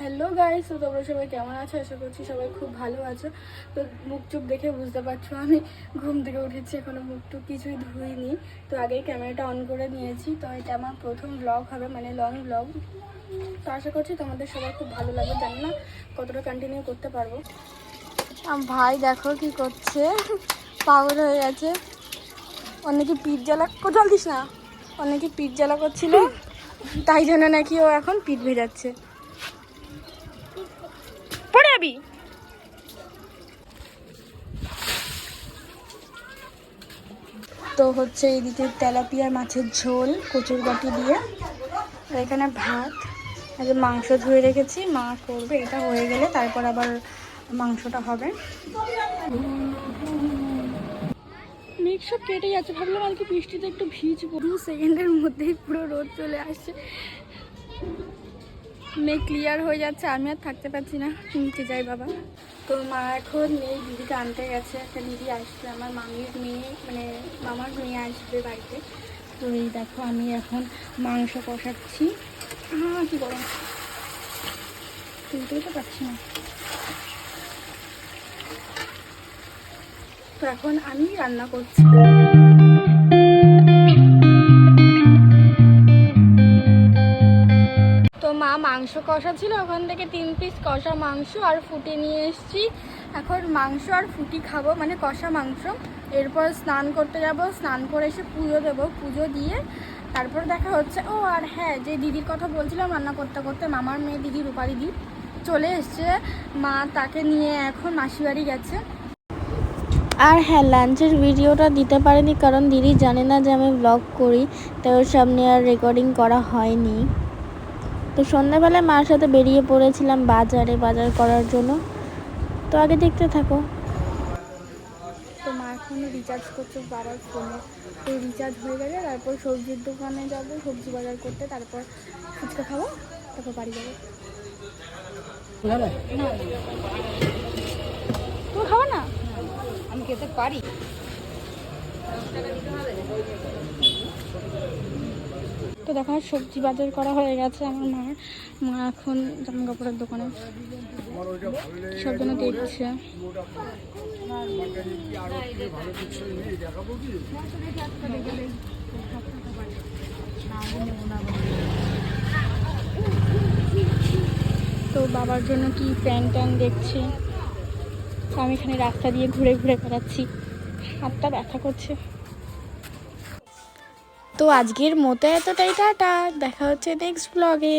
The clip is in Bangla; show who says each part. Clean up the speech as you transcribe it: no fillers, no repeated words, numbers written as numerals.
Speaker 1: হ্যালো গাইস, তো তোমরা সবাই কেমন আছো? আশা করছি সবাই খুব ভালো আছো। তো মুখ চুপ দেখে বুঝতে পারছো আমি ঘুম থেকে উঠেছি, এখনো মুখ টুক কিছুই ধুইনি। তো আগেই ক্যামেরাটা অন করে নিয়েছি। তো এটা আমার প্রথম ব্লগ হবে, মানে লং ব্লগ। তো আশা করছি তোমাদের সবাই খুব ভালো লাগবে, জানি না কতটা কন্টিনিউ করতে পারবো। ভাই দেখো কি করছে, পাগল হয়ে গেছে। অনেকে পিঠ জ্বালা কোথাও দিস না, অনেকে পিঠ জ্বালা করছিল, তাই জন্য নাকি ও এখন পিঠ ভেজাচ্ছে। পড়ে যাবি। তো হচ্ছে এইদিকে তেলাপিয়ার মাছের ঝোল কচুর বাটি দিয়ে, আর এখানে ভাত, আর মাংস ধুয়ে রেখেছি, মা করবে। এটা হয়ে গেলে তারপর আবার মাংসটা হবে। মেঘ সব কেটে যাচ্ছে, ভাবলাম আজকে বৃষ্টিতে একটু ভিজবো। 2 সেকেন্ডের মধ্যেই পুরো রোদ চলে আসছে, মেঘ ক্লিয়ার হয়ে যাচ্ছে। আমি আর থাকতে পারছি না, নিচে যাই বাবা। তো মা এখন এই দিদিকে আনতে গেছে, একটা দিদি আসবে, আমার মামির মেয়ে, মানে মামার মেয়ে আসবে বাড়িতে। তো এই দেখো আমি এখন মাংস কষাচ্ছি। হ্যাঁ কী করো, তুলতেই তো পারছি না। তো এখন আমি রান্না করছি। তো মা মাংস কষা ছিল, ওখান থেকে 3 পিস কষা মাংস আর ফুটি নিয়ে এসেছি। এখন মাংস আর ফুটি খাবো, মানে কষা মাংস। এরপর স্নান করতে যাব, স্নান করে এসে পুজো দেবো, পুজো দিয়ে তারপর দেখা হচ্ছে। ও আর হ্যাঁ, যে দিদির কথা বলছিলাম, রান্না করতে করতে মামার মেয়ে দিদি, রূপা দিদি চলে এসছে। মা তাকে নিয়ে এখন মাসি বাড়ি গেছে। আর হ্যাঁ, লাঞ্চের ভিডিওটা দিতে পারিনি কারণ দিদি জানে না যে আমি ব্লগ করি, তাই ওর সামনে আর রেকর্ডিং করা হয়নি। তো সন্ধ্যাবেলায় মার সাথে বেরিয়ে পড়েছিলাম বাজার করার জন্য। তো আগে দেখতে থাকো। তো মা এখন রিচার্জ করছে বাবার ফোনে। তো রিচার্জ হয়ে গেলে তারপর সবজির দোকানে যাব, সবজি বাজার করতে, তারপর ফুচকা খাবো, তারপর বাড়ি যাবো। না তুমি খাবো না?
Speaker 2: আমি খেতে পারি।
Speaker 1: তো দেখো সবজি বাজার করা হয়ে গেছে আমার মা এখন জামা কাপড়ের দোকানে সব জন্য দেখছে। তো বাবার জন্য কি প্যান্ট ট্যান্ট দেখছে। তো আমি এখানে রাস্তা দিয়ে ঘুরে ঘুরে বেড়াচ্ছি, হাতটা ব্যথা করছে। তো আজকের মতো এতটাই, টাটা, দেখা হচ্ছে নেক্সট ব্লগে।